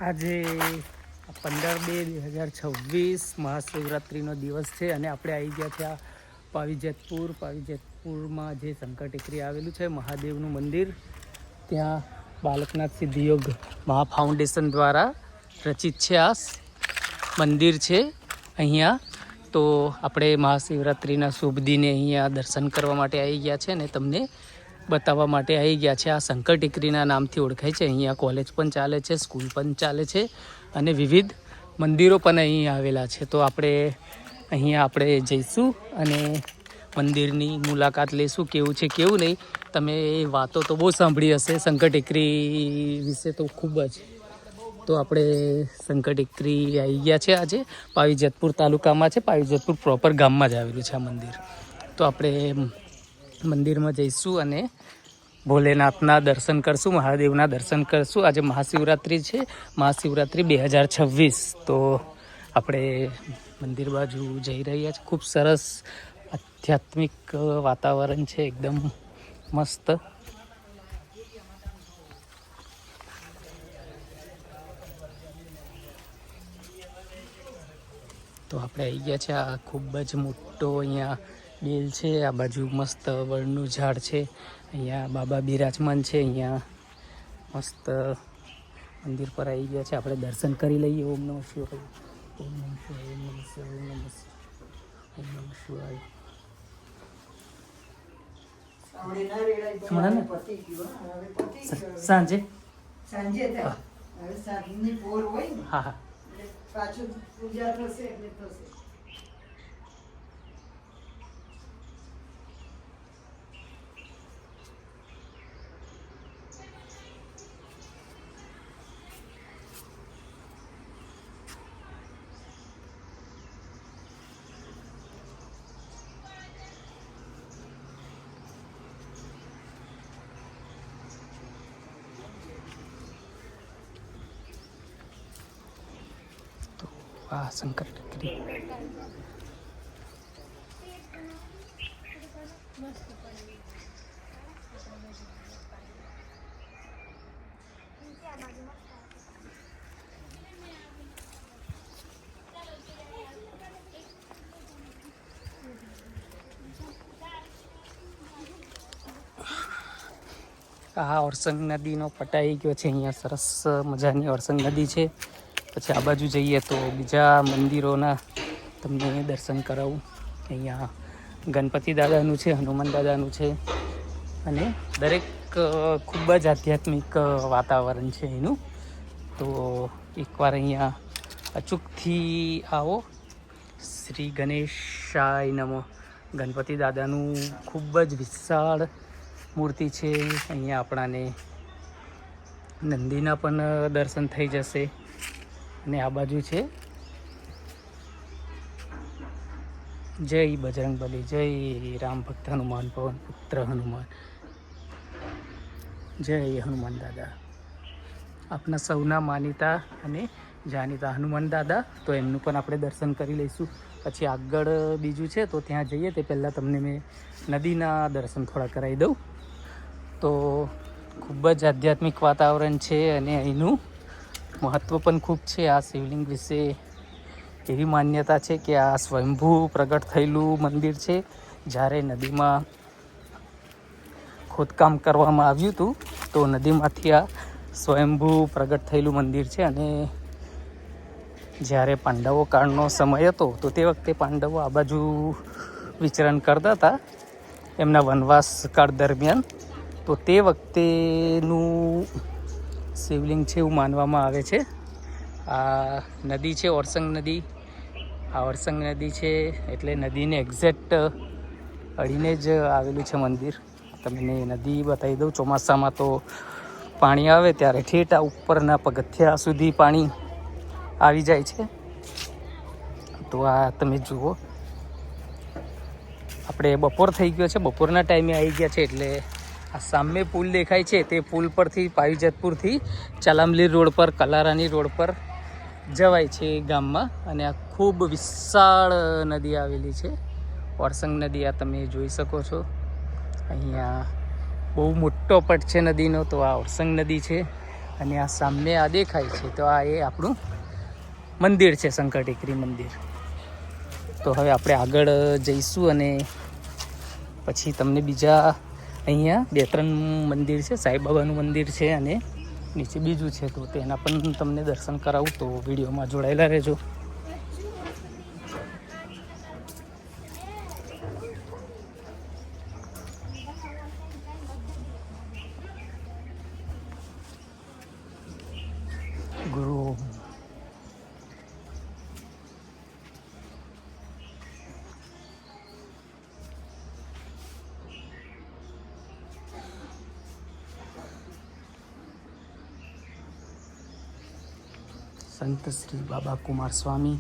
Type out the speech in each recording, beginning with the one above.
આજે 15/2/2026 મહાશિવરાત્રિનો દિવસ છે અને આપણે આવી ગયા છે આ પાવીજેતપુરમાં જે શંકર ટેકરી આવેલું છે મહાદેવનું મંદિર. ત્યાં બાલકનાથ સિદ્ધિયોગ મહા ફાઉન્ડેશન દ્વારા રચિત છે આ મંદિર છે અહીંયા. તો આપણે મહાશિવરાત્રિના શુભ દિને અહીંયા દર્શન કરવા માટે આવી ગયા છે અને તમને બતાવવા માટે આવી ગયા છે. આ શંકર ટેકરીના નામથી ઓળખાય છે. અહીંયા કોલેજ પણ ચાલે છે, સ્કૂલ પણ ચાલે છે અને વિવિધ મંદિરો પણ અહીં આવેલા છે. તો આપણે જઈશું અને મંદિરની મુલાકાત લઈશું. કેવું છે કેવું નહીં, તમે વાતો તો બહુ સાંભળી હશે શંકર ટેકરી વિશે તો ખૂબ જ. તો આપણે શંકર ટેકરી આવી ગયા છે. આજે પાવીજેતપુર તાલુકામાં છે, પાવીજેતપુર પ્રોપર ગામમાં જ આવેલું છે આ મંદિર. તો આપણે મંદિરમાં જઈશું અને ભોલેનાથના દર્શન કરશું, મહાદેવના દર્શન કરશું. આજે મહાશિવરાત્રિ છે, મહાશિવરાત્રિ 2026. તો આપણે મંદિર બાજુ જઈ રહ્યા છીએ. ખૂબ સરસ આધ્યાત્મિક વાતાવરણ છે, એકદમ મસ્ત. તો આપણે આવી ગયા છે. આ ખૂબ જ મોટો અહીંયા બેલ છે. આ બાજુ મસ્ત વડનું ઝાડ છે. અહીંયા બાબા બિરાજમાન છે. અહીંયા મસ્ત મંદિર પર આવી ગયા છે. આપણે દર્શન કરી લઈએ. ઓમ નમઃ શિવાય, ઓમ નમઃ શિવાય, ઓમ નમઃ શિવાય, ઓમ નમઃ શિવાય. સાંજે હા હા પાછું પૂજા થશે એટલે થશે. આ શંકર ટેકરી આ ઓરસંગ નદીનો પટાઈ ગયો છે. અહીંયા સરસ મજાની ઓરસંગ નદી છે. પછી આ બાજુ જઈએ તો બીજા મંદિરોના તમને દર્શન કરાવું. અહીંયા ગણપતિ દાદાનું છે, હનુમાન દાદાનું છે અને દરેક ખૂબ જ આધ્યાત્મિક વાતાવરણ છે એનું. તો એકવાર અહીંયા અચૂકથી આવો. શ્રી ગણેશાય નમઃ. ગણપતિ દાદાનું ખૂબ જ વિશાળ મૂર્તિ છે. અહીંયા આપણાને નંદીના પણ દર્શન થઈ જશે. અને આ બાજુ છે જય બજરંગબલી, જય રામ ભક્ત હનુમાન, પવન પુત્ર હનુમાન, જય હનુમાન દાદા. આપના સૌના માનીતા અને જાણીતા હનુમાન દાદા. તો એમનું પણ આપણે દર્શન કરી લઈશું. પછી આગળ બીજું છે તો ત્યાં જઈએ તે પહેલાં તમને મેં નદીના દર્શન થોડા કરાવી દઉં. તો ખૂબ જ આધ્યાત્મિક વાતાવરણ છે અને અહીંનું મહત્ત્વ પણ ખૂબ છે. આ શિવલિંગ વિશે એવી માન્યતા છે કે આ સ્વયંભૂ પ્રગટ થયેલું મંદિર છે. જ્યારે નદીમાં ખોદકામ કરવામાં આવ્યું હતું તો નદીમાંથી આ સ્વયંભૂ પ્રગટ થયેલું મંદિર છે. અને જ્યારે પાંડવો કાળનો સમય હતો તો તે વખતે પાંડવો આ બાજુ વિચરણ કરતા હતા એમના વનવાસ કાળ દરમિયાન. તો તે વખતેનું શિવલિંગ છે એવું માનવામાં આવે છે. આ નદી છે ઓરસંગ નદી. આ ઓરસંગ નદી છે એટલે નદીને એક્ઝેક્ટ અડીને જ આવેલું છે મંદિર. તમને નદી બતાવી દઉં. ચોમાસામાં તો પાણી આવે ત્યારે ઠેઠ આ ઉપરના પગથિયા સુધી પાણી આવી જાય છે. તો આ તમે જુઓ, આપણે બપોર થઈ ગયો છે, બપોરના ટાઈમે આવી ગયા છે. એટલે આ સામે પુલ દેખાય છે તે પુલ પરથી પાવીજેતપુરથી ચાલામલી રોડ પર, કલારાની રોડ પર જવાય છે ગામમાં. અને આ ખૂબ વિશાળ નદી આવેલી છે, ઓરસંગ નદી. આ તમે જોઈ શકો છો. અહીંયા બહુ મોટો પટ છે નદીનો. તો આ ઓરસંગ નદી છે અને આ સામે આ દેખાય છે તો આ એ આપણું મંદિર છે, શંકર ટેકરી મંદિર. તો હવે આપણે આગળ જઈશું અને પછી તમને બીજા અહીંયા 2-3 મંદિર છે. સાંઈબાબાનું મંદિર છે અને નીચે બીજું છે, તો તેના પણ તમને દર્શન કરાવું. તો વિડીયોમાં જોડાયેલા રહેજો. ગુરુ સંત શ્રી બાબા કુમાર સ્વામી.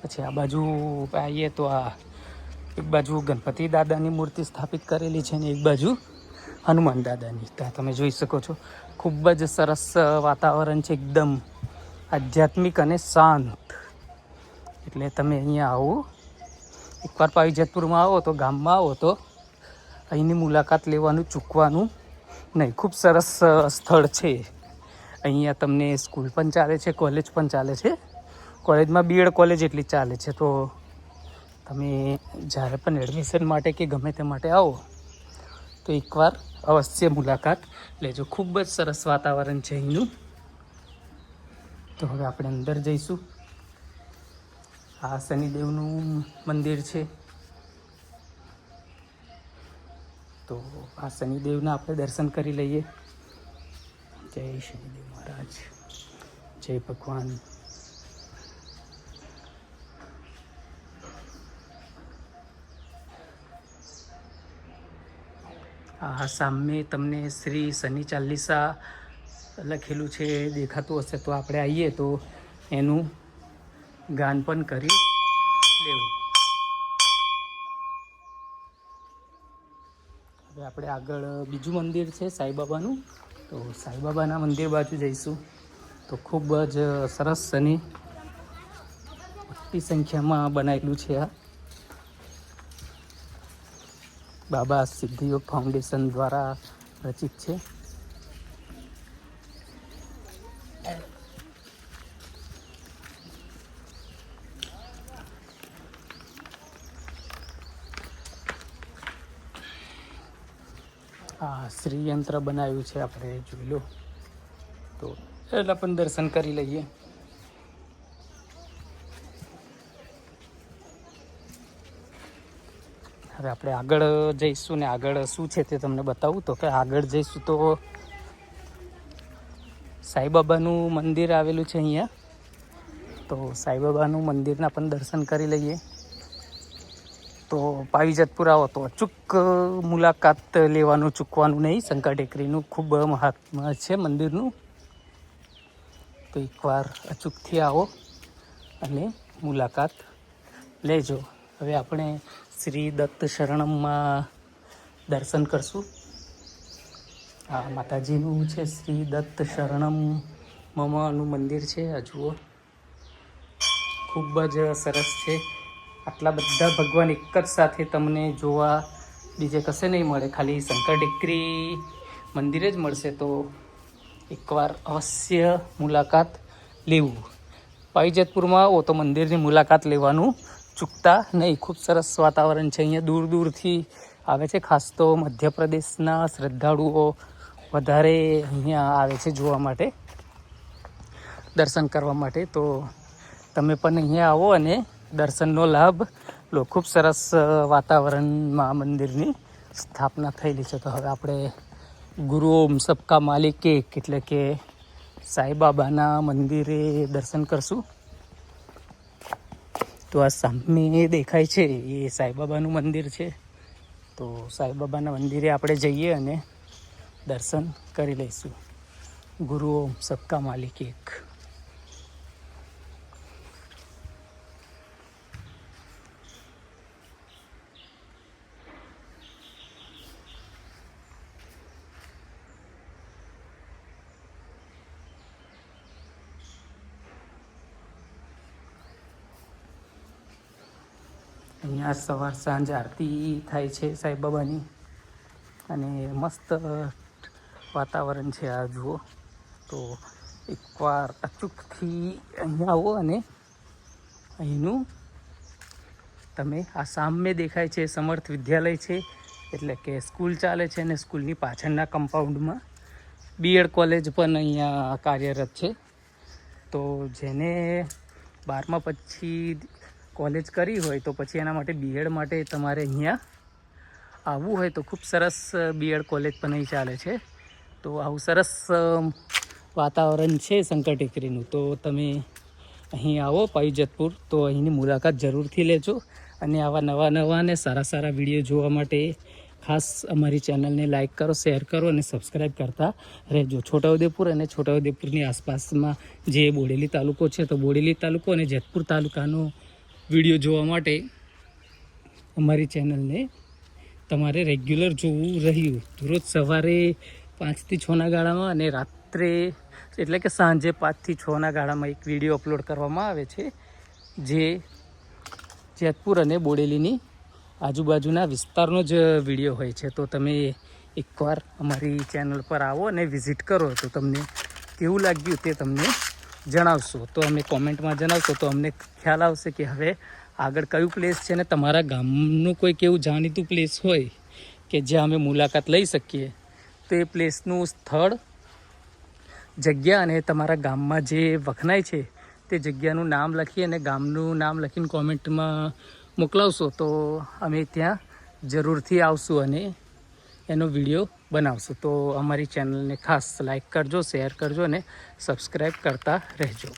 પછી આ બાજુ આવીએ તો આ એક બાજુ ગણપતિ દાદાની મૂર્તિ સ્થાપિત કરેલી છે ને એક બાજુ હનુમાન દાદાની. ત્યાં તમે જોઈ શકો છો ખૂબ જ સરસ વાતાવરણ છે, એકદમ આધ્યાત્મિક અને શાંત. એટલે તમે અહીંયા આવો, એકવાર પાવીજતપુરમાં આવો તો, ગામમાં આવો તો અહીંની મુલાકાત લેવાનું ચૂકવાનું નહીં. ખૂબ સરસ સ્થળ છે. અહીંયા તમને સ્કૂલ પણ ચાલે છે, કોલેજ પણ ચાલે છે. કોલેજમાં બીએડ કોલેજ એટલી ચાલે છે. તો તમે જ્યારે પણ એડમિશન માટે કે ગમે તે માટે આવો તો એકવાર અવશ્ય મુલાકાત લેજો. ખૂબ જ સરસ વાતાવરણ છે અહીંનું. તો હવે આપણે અંદર જઈશું. આ શનિદેવનું મંદિર છે. તો આ શનિદેવના આપણે દર્શન કરી લઈએ. જય શનિદેવ મહારાજ, જય ભગવાન. આ સામે તમને શ્રી શનિ ચાલીસા લખેલું છે, દેખાતું હશે. તો આપણે આવીએ તો એનું ગાન પણ કરી લેવું. હવે આપણે આગળ બીજું મંદિર છે સાંઈબાબાનું. તો સાંઈબાબાના મંદિર બાજુ જઈશું. તો ખૂબ જ સરસ અને મોટી સંખ્યામાં બનાવેલું છે. આ બાબા સિદ્ધિયોગ ફાઉન્ડેશન દ્વારા રચિત છે. આ શ્રીયંત્ર બનાવ્યું છે, આપણે જોઈ લો. તો એના પણ દર્શન કરી લઈએ. હવે આપણે આગળ જઈશું ને આગળ શું છે તે તમને બતાવું. તો કે આગળ જઈશું તો સાંઈબાબાનું મંદિર આવેલું છે અહીંયા. તો સાંઈબાબાનું મંદિરના પણ દર્શન કરી લઈએ. તો પાવીજતપુર આવો તો અચૂક મુલાકાત લેવાનું ચૂકવાનું નહીં. શંકર ટેકરીનું ખૂબ મહાત્મ્ય છે મંદિરનું. તો એકવાર અચૂકથી આવો અને મુલાકાત લેજો. હવે આપણે શ્રી દત્ત શરણમમાં દર્શન કરશું. આ માતાજીનું છે, શ્રી દત્ત શરણમ મમનું મંદિર છે. આ જુઓ, ખૂબ જ સરસ છે. આટલા બધા ભગવાન એક જ સાથે તમને જોવા બીજે કશે નહીં મળે, ખાલી શંકર ટેકરી મંદિરે જ મળશે. તો એકવાર અવશ્ય મુલાકાત લેવું. પાવીજતપુરમાં આવો તો મંદિરની મુલાકાત લેવાનું ચૂકતા નહીં. ખૂબ સરસ વાતાવરણ છે. અહીંયા દૂર દૂરથી આવે છે, ખાસ તો મધ્યપ્રદેશના શ્રદ્ધાળુઓ વધારે અહીંયા આવે છે જોવા માટે, દર્શન કરવા માટે. તો તમે પણ અહીંયા આવો અને દર્શનનો લાભ લો. ખૂબ સરસ વાતાવરણમાં મંદિરની સ્થાપના થયેલી છે. તો હવે આપણે ગુરુ ઓમ સબકા માલિક એક એટલે કે સાંઈબાબાના મંદિરે દર્શન કરશું. તો આ સામે દેખાય છે એ સાંઈબાબાનું મંદિર છે. તો સાંઈબાબાના મંદિરે આપણે જઈએ અને દર્શન કરી લઈશું. ગુરુ ઓમ સબકા માલિક એક. અહીંયા સવાર સાંજ આરતી થાય છે સાંઈબાબાની. અને મસ્ત વાતાવરણ છે આ જુઓ. તો એકવાર અચૂકથી અહીંયા આવો અને અહીંનું તમે આ સામે દેખાય છે સમર્થ વિદ્યાલય છે, એટલે કે સ્કૂલ ચાલે છે અને સ્કૂલની પાછળના કમ્પાઉન્ડમાં બીએડ કોલેજ પણ અહીંયા કાર્યરત છે. તો જેને 12મા પછી કોલેજ કરી હોય તો પછી એના માટે બીએડ માટે તમારે અહીંયા આવવું હોય તો ખૂબ સરસ બીએડ કોલેજ પણ અહીં ચાલે છે. તો આવું સરસ વાતાવરણ છે શંકર ટેકરીનું. તો તમે અહીં આવો પાવીજતપુર તો અહીંની મુલાકાત જરૂરથી લેજો. અને આવા નવા અને સારા વિડીયો જોવા માટે ખાસ અમારી ચેનલને લાઇક કરો, શેર કરો અને સબસ્ક્રાઈબ કરતા રહેજો. છોટાઉદેપુર અને છોટાઉદેપુરની આસપાસમાં જે બોડેલી તાલુકો છે તો બોડેલી તાલુકો અને જેતપુર તાલુકાનો વિડીયો જોવા માટે અમારી ચેનલને તમારે રેગ્યુલર જોવું રહ્યું. રોજ સવારે 5 થી 6ના ગાળામાં અને રાત્રે એટલે કે સાંજે 5 થી 6ના ગાળામાં એક વિડીયો અપલોડ કરવામાં આવે છે, જે જેતપુર અને બોડેલીની આજુબાજુના વિસ્તારનો જ વિડીયો હોય છે. તો તમે એકવાર અમારી ચેનલ પર આવો અને વિઝિટ કરો તો તમને કેવું લાગ્યું તે તમને જણાવશો. તો અમે કોમેન્ટમાં જણાવશો તો અમને ખ્યાલ આવશે કે હવે આગળ કયું પ્લેસ છે ને તમારા ગામનું કોઈક એવું જાણીતું પ્લેસ હોય કે જ્યાં અમે મુલાકાત લઈ શકીએ તો એ પ્લેસનું સ્થળ, જગ્યા અને તમારા ગામમાં જે વખણાય છે તે જગ્યાનું નામ લખી અને ગામનું નામ લખીને કોમેન્ટમાં મોકલાવશો તો અમે ત્યાં જરૂરથી આવશું અને એનો વિડીયો બનાવશું. તો અમારી ચેનલને ખાસ લાઈક કરજો, શેર કરજો અને સબસ્ક્રાઈબ કરતા રહેજો.